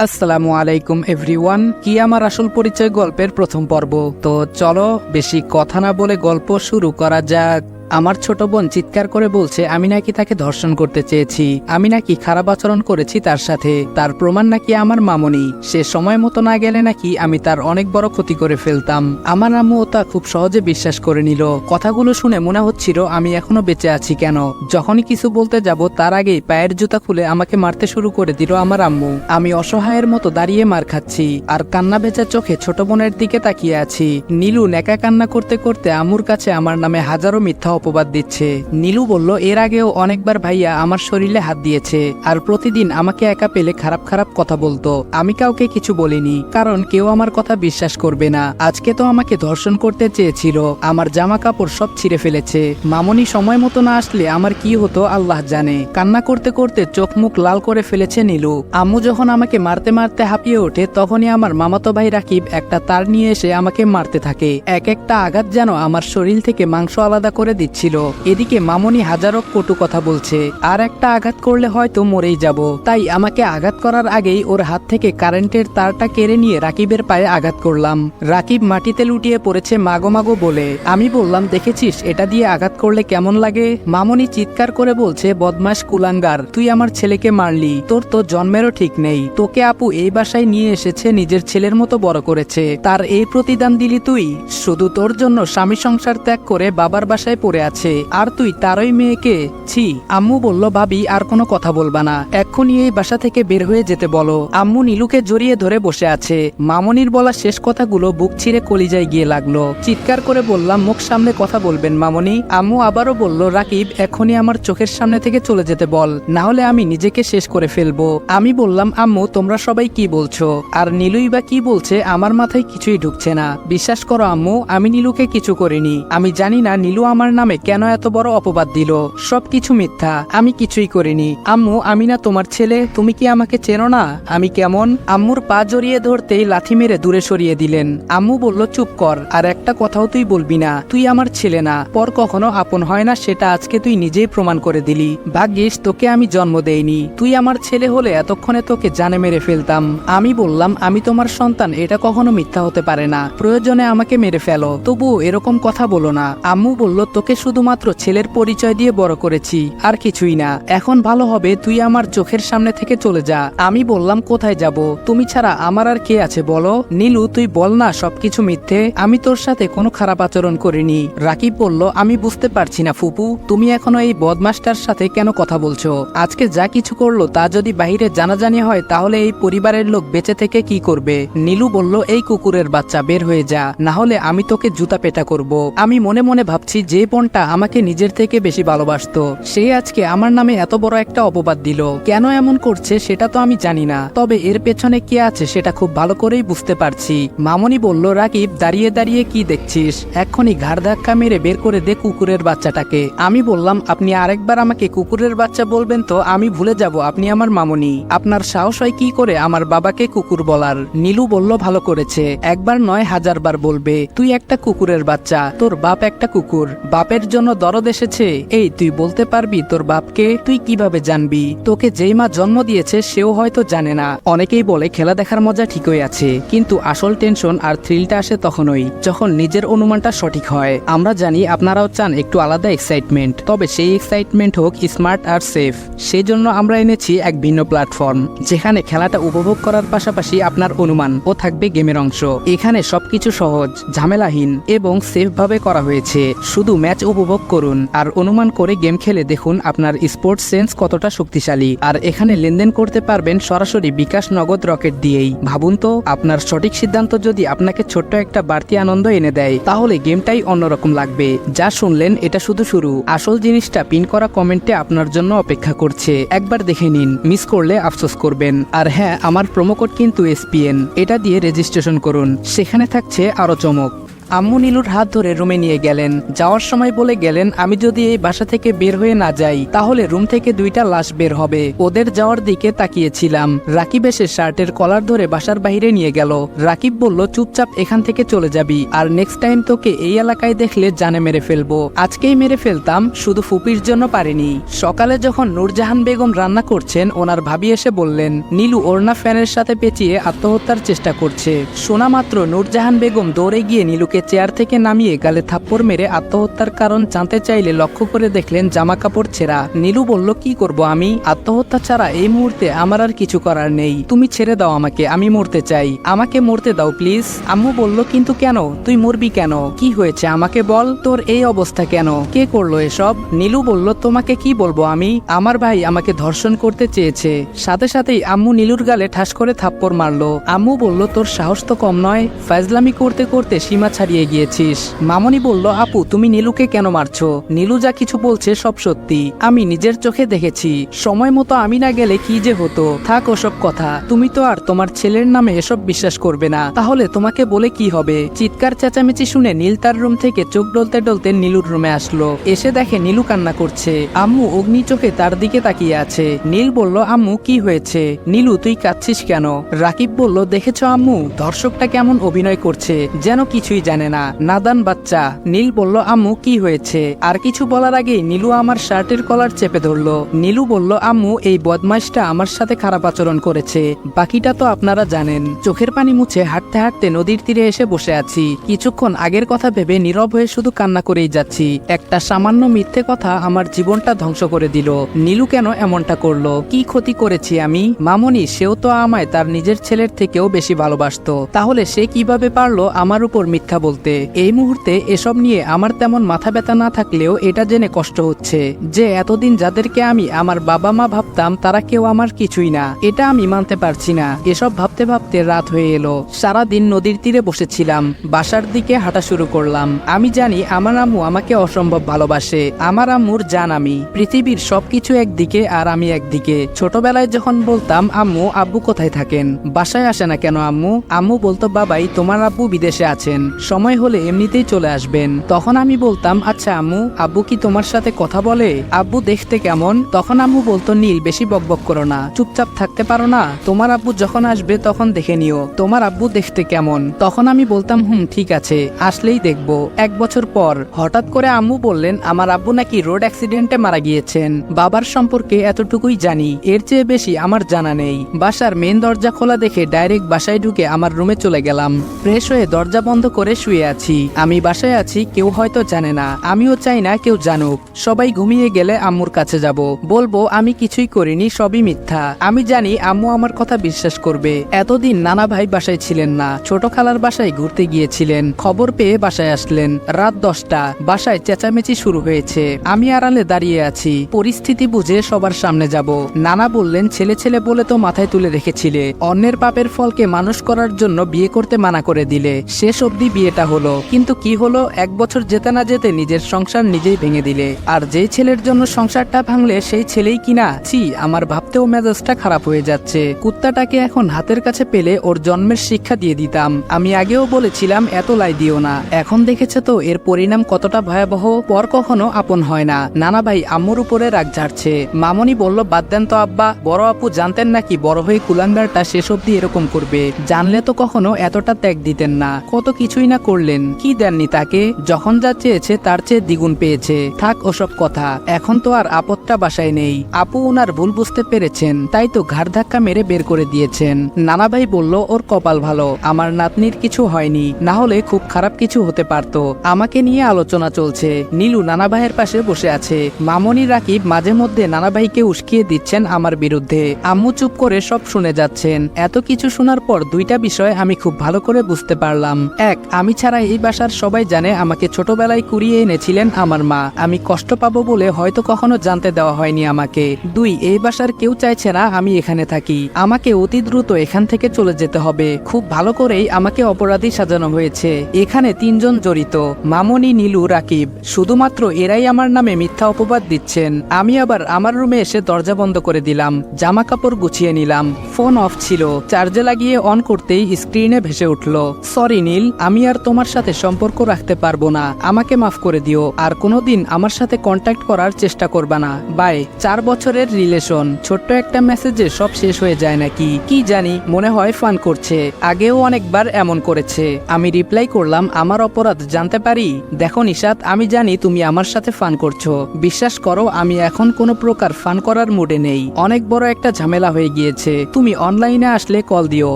আসসালামু আলাইকুম এভরিওয়ান। কি আমার আসল পরিচয় গল্পের প্রথম পর্ব। তো চলো বেশি কথা না বলে গল্প শুরু করা যাক। আমার ছোট বোন চিৎকার করে বলছে আমি নাকি তাকে ধর্ষণ করতে চেয়েছি, আমি নাকি খারাপ আচরণ করেছি তার সাথে, তার প্রমাণ নাকি আমার মামনি। সে সময় মতো না গেলে নাকি আমি তার অনেক বড় ক্ষতি করে ফেলতাম। আমার আম্মু তা খুব সহজে বিশ্বাস করে নিল। কথাগুলো শুনে মনে হচ্ছিল আমি এখনো বেঁচে আছি কেন। যখনই কিছু বলতে যাব তার আগেই পায়ের জুতা খুলে আমাকে মারতে শুরু করে দিল আমার আম্মু। আমি অসহায়ের মতো দাঁড়িয়ে মার খাচ্ছি আর কান্না ভেজা চোখে ছোট বোনের দিকে তাকিয়ে আছি। নীলু নেকা কান্না করতে করতে আম্মুর কাছে আমার নামে হাজারো মিথ্যা অপবাদ দিচ্ছে। নীলু বলল এর আগেও অনেকবার ভাইয়া আমার শরীরে হাত দিয়েছে আর প্রতিদিন আমাকে একা পেলে খারাপ খারাপ কথা বলতো। আমি কাউকে কিছু বলিনি কারণ কেউ আমার কথা বিশ্বাস করবে না। আজকে তো আমাকে ধর্ষণ করতে চেয়েছিল, আমার জামা কাপড় সব ছিঁড়ে ফেলেছে। মামনি সময় মতো না আসলে আমার কি হতো আল্লাহ জানে। কান্না করতে করতে চোখ মুখ লাল করে ফেলেছে নীলু। আম্মু যখন আমাকে মারতে মারতে হাঁপিয়ে ওঠে তখনই আমার মামাতো ভাই রাকিব একটা তার নিয়ে এসে আমাকে মারতে থাকে। এক একটা আঘাত যেন আমার শরীর থেকে মাংস আলাদা করে দিচ্ছিল। এদিকে মামনি হাজারো কটু কথা বলছে, আর একটা আঘাত করলে হয়তো মরেই যাব। তাই আমাকে আঘাত করার আগেই ওর হাত থেকে কারেন্টের তারটা কেড়ে নিয়ে রাকিবের পায়ে আঘাত করলাম। রাকিব মাটিতে লুটিয়ে পড়েছে মাগো মাগো বলে। আমি বললাম দেখেছিস এটা দিয়ে আঘাত করলে কেমন লাগে। মামনি চিৎকার করে বলছে বদমাশ কুলাঙ্গার, তুই আমার ছেলেকে মারলি, তোর তো জন্মেরও ঠিক নেই। তোকে আপু এই বাসায় নিয়ে এসেছে, নিজের ছেলের মতো বড় করেছে, তার এই প্রতিদান দিলি তুই। শুধু তোর জন্য স্বামী সংসার ত্যাগ করে বাবার বাসায় পড়ে আছে, আর তুই তারই মেয়েকে। ছি। আম্মু বলল ভাবি আর কোনো কথা বলবা না, এক্ষুনি এই বাসা থেকে বের হয়ে যেতে বলো। আম্মু নীলুকে জড়িয়ে ধরে বসে আছে। মামনির বলা শেষ কথাগুলো বুক ছিঁড়ে কলিজায় গিয়ে লাগলো। চিৎকার করে বললাম মুখ সামনে কথা বলবেন মামনি। আম্মু আবারও বলল রাকিব এখনই আমার চোখের সামনে থেকে চলে যেতে বল, না হলে আমি নিজেকে শেষ করে ফেলবো। আমি বললাম আম্মু তোমরা সবাই কি বলছো, আর নীলুই বা কি বলছে, আমার মাথায় কিছুই ঢুকছে না। বিশ্বাস করো আম্মু আমি নীলুকে কিছু করিনি। আমি জানি না নীলু আমার নামে কেন এত বড় অপবাদ দিল। সবকিছু মিথ্যা, আমি কিছুই করিনি। আম্মু আমি না তোমার ছেলে, তুমি কি আমাকে চেনো না আমি কেমন। আম্মুর পা জড়িয়ে ধরতেই লাথি মেরে দূরে সরিয়ে দিলেন। আম্মু বলল চুপ কর, আর একটা কথাও তুই বলবি না। তুই আমার ছেলে না, পর কখনো আপন হয় না, সেটা আজকে তুই নিজেই প্রমাণ করে দিলি। ভাগ্যিস তোকে আমি জন্ম দেইনি, তুই আমার ছেলে হলে এতক্ষণে তোকে জানে মেরে ফেলতাম। আমি বললাম আমি তোমার সন্তান, এটা কখনো মিথ্যা হতে পারে না, প্রয়োজনে আমাকে মেরে ফেলো, তবুও এরকম কথা বলো না। আম্মু বলল তোকে শুধুমাত্র ছেলের পরিচয় দিয়ে বড় করেছি, আর কিছুই না। এখন ভালো হবে তুই আমার চোখের সামনে থেকে চলে যা। আমি বললাম কোথায় যাব, তুমি ছাড়া আমার আর কে আছে বলো। নীলু তুই বল না সবকিছু মিথ্যে, আমি তোর সাথে কোনো খারাপ আচরণ করিনি। রাকিব বলল আমি বুঝতে পারছি না ফুপু, তুমি এখনো এই বদমাসটার সাথে কেন কথা বলছো। আজকে যা কিছু করলো তা যদি বাহিরে জানাজানি হয় তাহলে এই পরিবারের লোক বেঁচে থেকে কি করবে। নীলু বলল এই কুকুরের বাচ্চা বের হয়ে যা, না হলে আমি তোকে জুতা পেটা করব। আমি মনে মনে ভাবছি যে বোনটা আমাকে নিজের থেকে বেশি ভালোবাসতো সে আজকে আমার নামে এত বড় একটা অপবাদ দিল। কেন এমন করছে সেটা তো আমি জানি না, তবে এর পেছনে কে আছে সেটা খুব ভালো করেই বুঝতে পারছি। মামনি বলল রাকিব দাঁড়িয়ে দাঁড়িয়ে কি দেখছিস, এক্ষুনি ঘাড় ধাক্কা মেরে বের করে দে কুকুরের বাচ্চাটাকে। আমি বললাম আপনি আরেকবার আমাকে কুকুরের বাচ্চা বলবেন তো আমি ভুলে যাব আপনি আমার মামনি। আপনার সাহস হয় কি করে আমার বাবাকে কুকুর বলার। নীলু বলল ভালো করেছে, একবার নয় হাজারবার বলবে, তুই একটা কুকুরের বাচ্চা, তোর বাপ একটা কুকুর, বাপের জন্য দরদ এসেছে। এই তুই বলতে পারবি তোর বাপকে, তুই কিভাবে জানবি। তোকে যেই মা জন্ম দিয়েছে সেও হয়তো জানে না। অনেকেই বলে খেলা দেখার মজা ঠিকই আছে, কিন্তু আসল টেনশন আর থ্রিলটা আসে তখনই যখন নিজের অনুমানটা সঠিক হয়। আমরা জানি আপনারাও চান একটু আলাদা এক্সাইটমেন্ট, তবে সেই এক্সাইটমেন্ট হোক স্মার্ট আর সেফ। সেই জন্য আমরা এনেছি এক ভিন্ন প্ল্যাটফর্ম যেখানে খেলাটা উপভোগ করার পাশাপাশি আপনার অনুমান ও থাকবে গেমের অংশ। এখানে সবকিছু সহজ, ঝামেলাহীন এবং সেফ ভাবে করা হয়েছে। শুধু ম্যাচ উপভোগ করুন আর অনুমান করে গেম খেলে দেখুন আপনার স্পোর্টস সেন্স কতটা শক্তিশালী। আর এখানে লেনদেন করতে পারবেন সরাসরি বিকাশ নগদ রকেট দিয়েই। ভাবুন তো আপনার সঠিক সিদ্ধান্ত যদি আপনাকে ছোট্ট একটা বাড়তি আনন্দ এনে দেয় তাহলে গেমটাই অন্যরকম লাগবে। যা শুনলেন এটা শুধু শুরু, আসল জিনিসটা পিন করা কমেন্টে আপনার জন্য অপেক্ষা করছে। একবার দেখে নিন, মিস করলে আফসোস করবেন। আর হ্যাঁ আমার প্রোমো কোড কিন্তু SPN, এটা দিয়ে রেজিস্ট্রেশন করুন, সেখানে থাকছে আরো চমক। আম্মু নীলুর হাত ধরে রুমে নিয়ে গেলেন। যাওয়ার সময় বলে গেলেন, আমি যদি এই বাসা থেকে বের হয়ে না যাই তাহলে রুম থেকে 2টা লাশ বের হবে। ওদের যাওয়ার দিকে তাকিয়েছিলাম। রাকিব এসে শার্টের কলার ধরে বাসার বাইরে নিয়ে গেল। রাকিব বলল, চুপচাপ এখান থেকে চলে যাবি, আর নেক্সট টাইম তোকে এই এলাকায় দেখলে জানে মেরে ফেলবো। আজকেই মেরে ফেলতাম, শুধু ফুপির জন্য পারিনি। সকালে যখন নূরজাহান বেগম রান্না করছেন, ওনার ভাবি এসে বললেন, নীলু ওড়না ফ্যানের সাথে পেঁচিয়ে আত্মহত্যার চেষ্টা করছে। শোনা মাত্র নূরজাহান বেগম দৌড়ে গিয়ে নীলুকে চেয়ার থেকে নামিয়ে গালে থাপ্পড় মেরে আত্মহত্যার কারণ জানতে চাইলে লক্ষ্য করে দেখলেন জামা কাপড় ছেঁড়া। নীলু বলল, কি করব আমি? আত্মহত্যা ছাড়া এই মুহূর্তে আমার আর কিছু করার নেই। তুমি ছেড়ে দাও আমাকে, আমি মরতে চাই, আমাকে মরতে দাও প্লিজ। আম্মু বলল, কিন্তু কেন? তুই মরবি কেন? কি হয়েছে আমাকে বল, তোর এই অবস্থা কেন? কে করলো এসব? নীলু বলল, তোমাকে কি বলবো আমি? আমার ভাই আমাকে ধর্ষণ করতে চেয়েছে। সাথে সাথেই আম্মু নীলুর গালে ঠাস করে থাপ্পড় মারলো। আম্মু বলল, তোর সাহস তো কম নয়, ফাজলামি করতে করতে সীমা ছাড়িয়ে গিয়েছিস। মামনি বলল, আপু তুমি নীলুকে কেন মারছো? নীলু যা কিছু বলছে সব সত্যি, আমি নিজের চোখে দেখেছি। সময় মতো আমি না গেলে কি যে হতো। থাক ওসব কথা, তুমি তো আর তোমার ছেলের নামে এসব বিশ্বাস করবে না, তাহলে তোমাকে বলে কি হবে? চিৎকার চেঁচামেচি শুনে নীল তার রুম থেকে চোখ ডলতে ডলতে নীলুর রুমে আসলো। এসে দেখে নীলু কান্না করছে। আম্মু অগ্নি চোখে তার দিকে তাকিয়ে আছে। নীল বলল, আম্মু কি হয়েছে? নীলু তুই কাঁদছিস কেন? রাকিব বলল, দেখেছো আম্মু, ধর্ষকটা কেমন অভিনয় করছে, যেন কিছুই জানে না, নাদান বাচ্চা। নীল বলল, আম্মু কি হয়েছে? আর কিছু বলার আগেই নীলু আমার শার্টের কলার চেপে ধরলো। নীলু বলল, আম্মু এই বদমাইশটা আমার সাথে খারাপ আচরণ করেছে, বাকিটা তো আপনারা জানেন। চোখের পানি মুছে হাঁটতে হাঁটতে নদীর তীরে এসে বসে আছি। কিছুক্ষণ আগের কথা ভেবে নীরব হয়ে শুধু কান্না করেই যাচ্ছি। একটা সামান্য মিথ্যে কথা আমার জীবনটা ধ্বংস করে দিল। নীলু কেন এমনটা করলো? কি ক্ষতি করেছি আমি? মামনি সেও তো আমায় তার নিজের ছেলের থেকেও বেশি ভালোবাসতো, তাহলে সে কিভাবে পারলো আমার উপর মিথ্যা বলতে? এই মুহূর্তে এসব নিয়ে আমার তেমন মাথা ব্যথা না থাকলেও এটা জেনে কষ্ট হচ্ছে যে এতদিন যাদেরকে আমি আমার বাবা মা ভাবতাম তারা কেউ আমার কিছুই না। এটা আমি মানতে পারছি না। এসব ভাবতে ভাবতে রাত হয়ে এলো। সারাদিন নদীর তীরে বসেছিলাম। বাসার দিকে হাঁটা শুরু করলাম। আমি জানি আমার আম্মু আমাকে অসম্ভব ভালোবাসে। আমার আম্মুর জান আমি। পৃথিবীর সবকিছু একদিকে আর আমি একদিকে। ছোটবেলায় যখন বলতাম, আম্মু আব্বু কোথায় থাকেন, বাসায় আসে না কেন আম্মু? আম্মু বলতো, বাবাই তোমার আব্বু বিদেশে আছেন, সময় হলে এমনিতেই চলে আসবেন। তখন আমি বলতাম, আচ্ছা আম্মু, আব্বু কি তোমার সাথে কথা বলে? আব্বু দেখতে কেমন? তখন আম্মু বলতো, নীল বেশি বকবক করো না, চুপচাপ থাকতে পারো না? তোমার আব্বু যখন আসবে তখন দেখে নিও তোমার আব্বু দেখতে কেমন। তখন আমি বলতাম, ঠিক আছে, আসলেই দেখবো। 1 বছর পর হঠাৎ করে আম্মু বললেন, আমার আব্বু নাকি রোড অ্যাক্সিডেন্টে মারা গিয়েছেন। বাবার সম্পর্কে এতটুকুই জানি, এর চেয়ে বেশি আমার জানা নেই। বাসার মেন দরজা খোলা দেখে ডাইরেক্ট বাসায় ঢুকে আমার রুমে চলে গেলাম। ফ্রেশ হয়ে দরজা বন্ধ করে শুয়ে আছি। আমি বাসায় আছি, কেউ হয়তো জানে না, আমিও চাই না কেউ জানুক। সবাই ঘুমিয়ে গেলে আম্মুর কাছে যাব, বলবো আমি কিছুই করিনি, সবই মিথ্যা। আমি জানি আম্মু আমার কথা বিশ্বাস করবে। এতদিন নানা ভাই বাসায় ছিলেন না, ছোট খালার বাসায় ঘুরতে গিয়েছিলেন। খবর পেয়ে বাসায় আসলেন রাত 10টা। বাসায় চেঁচামেচি শুরু হয়েছে। আমি আড়ালে দাঁড়িয়ে আছি, পরিস্থিতি বুঝে সবার সামনে যাব। নানা বললেন, ছেলে ছেলে বলে তো মাথায় তুলে রেখেছিলে, অন্যের পাপের ফলকে মানুষ করার জন্য বিয়ে করতে মানা করে দিলে। শেষ অবধি বিয়েটা হলো, কিন্তু কি হলো, 1 বছর যেতে না যেতে নিজের সংসার নিজেই ভেঙে দিলে। আর যেই ছেলের জন্য সংসারটা ভাঙলে সেই ছেলেই কিনা। ছি, আমার ভাবতেও মেজাজটা খারাপ হয়ে যাচ্ছে। কুত্তাটাকে এখন হাতের কাছে পেলে ওর জন্মের শিক্ষা দিয়ে দিতাম। আমি আগেও বলেছিলাম এত লাই দিও না, এখন দেখেছে তো এর পরিণাম কতটা ভয়াবহ। পর কখনো আপন হয় না। নানা ভাই আম্মুর উপরে রাগ ঝাড়ছে। মামনি বলল, বাদ দেন তো আব্বা, বড় আপু জানতেন নাকি বড় হয়ে কুলাঙ্গারটা শেষ অব্দি এরকম করবে? জানলে তো কখনো এতটা ত্যাগ দিতেন না। কত কিছুই না করলেন, কি দেননি তাকে? যখন যা চেয়েছে তার চেয়ে দ্বিগুণ পেয়েছে। থাক ওসব কথা, এখন তো আর আপদটা বাসায় নেই। আপু ওনার ভুল বুঝতে পেরেছেন, তাই তো ঘাড় ধাক্কা মেরে বের করে দিয়েছেন। নানা ভাই বলল, ওর কপাল ভালো, আমার নাতনির কিছু হয়নি, না হলে খুব খারাপ কিছু হতে পারত। আমাকে নিয়ে আলোচনা চলছে। নীলু নানা ভাইয়ের পাশে বসে আছে। মামনি রাকিব মাঝে মধ্যে নানা ভাইকে উস্কিয়ে দিচ্ছেন আমার বিরুদ্ধে। আম্মু চুপ করে সব শুনে যাচ্ছেন। এত কিছু শোনার পর 2টা বিষয় আমি খুব ভালো করে বুঝতে পারলাম। 1, আমি ছাড়া এই বাসার সবাই জানে আমাকে ছোটবেলায় কুড়িয়ে এনেছিলেন আমার মা। আমি কষ্ট পাবো বলে হয়তো কখনো জানতে দেওয়া হয়নি আমাকে। 2, এই বাসার কেউ চাইছে না আমি এখানে থাকি। আমাকে অতি দ্রুত এখান থেকে চলে যেতে হবে। খুব ভালো করেই আমাকে অপরাধী সাজানো হয়েছে। এখানে 3 জন জড়িত, মামনি, নীলু, রাকিব। শুধুমাত্র এরাই আমার নামে মিথ্যা অপবাদ দিচ্ছেন। আমি আবার আমার রুমে এসে দরজা বন্ধ করে দিলাম, জামা কাপড় গুছিয়ে নিলাম। ফোন অফ ছিল, চার্জে লাগিয়ে অন করতেই স্ক্রিনে ভেসে উঠল, সরি নীল, আমি আর তোমার সাথে সম্পর্ক রাখতে পারবো না, আমাকে মাফ করে দিও, আর কোনোদিন আমার সাথে কন্ট্যাক্ট করার চেষ্টা করবা না, বাই। 4 বছরের রিলেশন, ছোট্ট একটা মেসেজে সব শেষ হয়ে যায় নাকি? কি জানি, মনে হয় ফান করছে, আগেও অনেকবার এমন করেছে। আমি রিপ্লাই করলাম, আমার অপরাধ জানতে পারি? দেখো নিশাত, আমি জানি তুমি আমার সাথে ফান করছো, বিশ্বাস করো আমি এখন কোনো প্রকার ফান করার মুডে নেই, অনেক বড় একটা ঝামেলা হয়ে গিয়েছে, তুমি অনলাইনে আসলে কল দিও,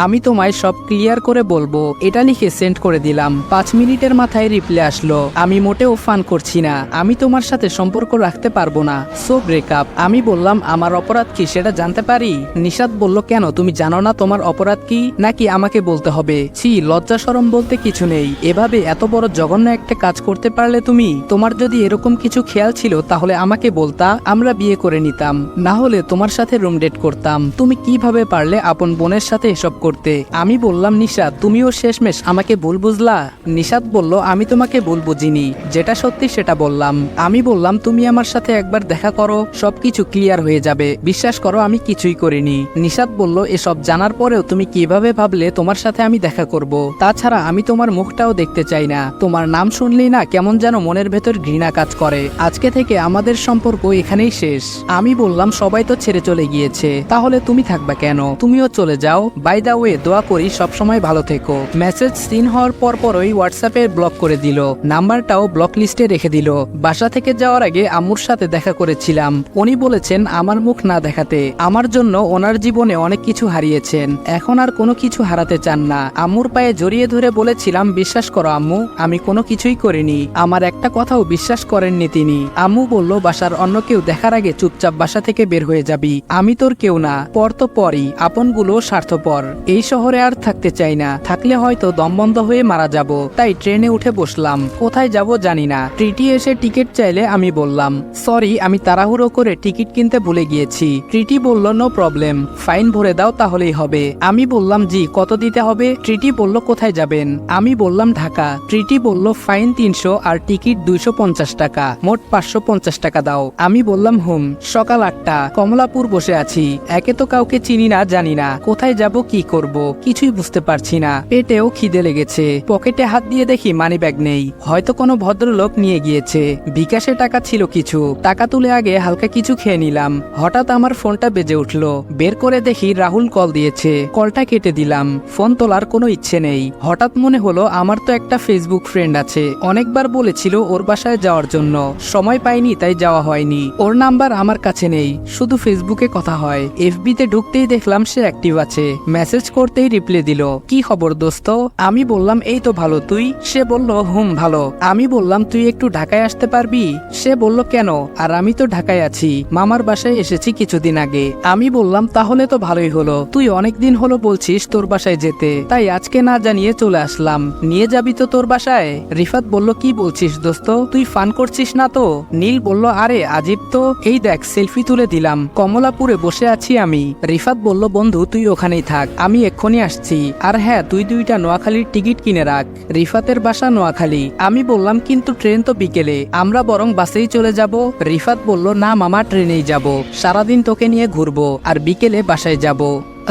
আমি তোমায় সব ক্লিয়ার করে বলবো। এটা লিখে সেন্ড করে দিলাম। 5 মিনিটের মাথায় রিপ্লাই আসলো, আমি মোটেও ফান করছি না, আমি তোমার সাথে সম্পর্ক রাখতে পারবো না, সো ব্রেকআপ। আমি বললাম, আমার অপরাধ কি সেটা জানতে পারি? নিশাত বলল, কেন, তুমি জানো না তোমার অপরাধ কি, নাকি আমাকে বলতে হবে? ছি, লজ্জা শরম বলতে কিছু নেই, এভাবে এত বড় জঘন্য একটা কাজ করতে পারলে তুমি? তোমার যদি এরকম কিছু খেয়াল ছিল তাহলে আমাকে বলতা, আমরা বিয়ে করে নিতাম, না হলে তোমার সাথে রুম ডেট করতাম। তুমি কিভাবে পারলে আপন বোনের সাথে এসব করতে? আমি বললাম, নিশাত তুমিও শেষমেশ আমাকে ভুল বুঝলা? নিশাত বলল, আমি তোমাকে ভুল বুঝিনি, যেটা সত্যি সেটা বললাম। আমি বললাম, তুমি আমার সাথে একবার দেখা করো, সবকিছু ক্লিয়ার হয়ে যাবে, বিশ্বাস করো আমি কিছুই করিনি। নিশাত বলল, এসব জানার পরেও তুমি কিভাবে ভাবলে তোমার সাথে আমি দেখা করব? তাছাড়া আমি তোমার মুখটাও দেখতে চাই না, তোমার নাম শুনলেই না কেমন যেন মনের ভেতর ঘৃণা কাজ করে, আজকে থেকে আমাদের সম্পর্ক এখানেই শেষ। আমি বললাম, সবাই তো ছেড়ে চলে গিয়েছে, তাহলে তুমি থাকবা কেন? তুমিও চলে যাও। বাই দা ওয়ে, দোয়া করি সবসময় ভালো থেকো। মেসেজ সিন হওয়ার পরপরই হোয়াটসঅ্যাপে ব্লক করে দিল, নাম্বারটাও ব্লক লিস্টে রেখে দিল। বাসা থেকে যাওয়ার আগে আম্মুর সাথে দেখা করেছিলাম, উনি বলেছেন আমার মুখ না দেখাতে, আমার জন্য ওনার জীবনে অনেক কিছু হারিয়েছেন, এখন আর কোনো কিছু হারাতে চান না। আম্মুর পায়ে জড়িয়ে ধরে বলেছিলাম, বিশ্বাস করো আম্মু, আমি কোনো কিছুই করিনি। আমার একটা কথাও বিশ্বাস করেননি তিনি। আম্মু বলল, বাসার অন্য কেউ দেখার আগে চুপচাপ বাসা থেকে বের হয়ে যাবি, আমি তোর কেউ না, পর তো পরই, আপনগুলো স্বার্থপর। এই শহরে আর থাকতে চাই না, থাকলে হয়তো দম বন্ধ হয়ে মারা যাব, তাই ট্রেনে উঠে বসলাম, কোথায় যাব জানি না। ট্রিটি এসে টিকিট চাইলে আমি বললাম, সরি আমি তাড়াহুড়ো করে টিকিট কিনতে ভুলে গিয়েছি। ট্রিটি বলল, নো প্রবলেম, ফাইন ভরে দাও তাহলেই হবে। আমি বললাম, জি কত দিতে হবে? ট্রিটি বলল, কোথায় যাবেন? আমি বললাম, ঢাকা। ট্রিটি বলল, ফাইন 300 আর টিকিট 250 টাকা, মোট 550 টাকা দাও। আমি বললাম, হুম। সকাল 8টা, কমলাপুর বসে আছি, একে তো কাউকে চিনি না জানি না, কোথায় যাব কি করব কিছুই বুঝতে পারছি না, পেটেও খিদে লেগেছে, পকেটে হাত দিয়ে দেখি মানি ব্যাগ নেই, হয়তো কোনো ভদ্রলোক নিয়ে গিয়েছে। বিকাশে টাকা ছিল কিছু, টাকা তুলে আগে হালকা কিছু খেয়ে নিলাম। হঠাৎ আমার ফোনটা বেজে উঠলো, বের করে দেখি রাহুল কল দিয়েছে, কলটা কেটে দিলাম, ফোন তোলার কোনো ইচ্ছে নেই। হঠাৎ মনে হলো আমার তো একটা ফেসবুক ফ্রেন্ড আছে, অনেকবার বলেছিল ওর বাসায় যাওয়ার জন্য, সময় পাইনি তাই যাওয়া হয়নি। ওর নাম্বার আমার কাছে নেই, শুধু ফেসবুকে কথা হয়। এফবিতে ঢুকতেই দেখলাম সে অ্যাক্টিভ আছে, মেসেজ করতেই রিপ্লাই দিল, কি খবর দোস্ত? আমি বললাম, এই তো ভালো, তুই? সে বলল, হুম ভালো। আমি বললাম, তুই একটু ঢাকায় আসতে পারবি? সে বলল, কেন? আর আমি তো ঢাকায় আছি, মামার বাসায় এসেছি কিছুদিন আগে। আমি বললাম, তাহলে তো ভালোই হলো, তুই অনেকদিন হলো বলছিস তোর বাসায় যেতে, তাই আজকে না জানিয়ে চলে আসলাম। নিয়ে যাবি তো তোর বাসায়? রিফাত বলল, কি বলছিস দোস্ত, তুই ফান করছিস না তো? নীল বলল, আরে আজিব তো, এই দেখ সেলফি তুলে দিলাম, কমলাপুরে বসে আছি আমি। রিফাত বলল, বন্ধু তুই ওখানেই থাক, আমি এক্ষুনি আসছি, আর হ্যাঁ তুই 2টা নোয়াখালীর টিকিট কিনে রাখ, রিফাতের বাসা নোয়াখালী। আমি বললাম, কিন্তু ট্রেন তো বিকেলে, আমরা বরং বাসেই চলে যাব। রিফাত বলল, না মামা, ট্রেনেই যাব, সারাদিন তোকে নিয়ে ঘুরবো আর বিকেলে বাসায় যাব।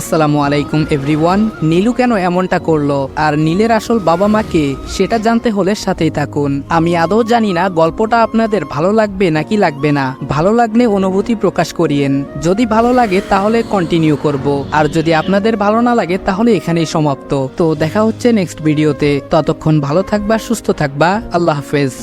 আসসালামু আলাইকুম এভরিওয়ান। নীলু কেন এমনটা করলো আর নীলের আসল বাবা মা কে সেটা জানতে হলে সাথেই থাকুন। আমি আদৌ জানি না গল্পটা আপনাদের ভালো লাগবে নাকি লাগবে না, ভালো লাগলে অনুভূতি প্রকাশ করিয়েন, যদি ভালো লাগে তাহলে কন্টিনিউ করব, আর যদি আপনাদের ভালো না লাগে তাহলে এখানেই সমাপ্ত। তো দেখা হচ্ছে নেক্সট ভিডিওতে, ততক্ষণ ভালো থাকবা, সুস্থ থাকবা, আল্লাহ হাফেজ।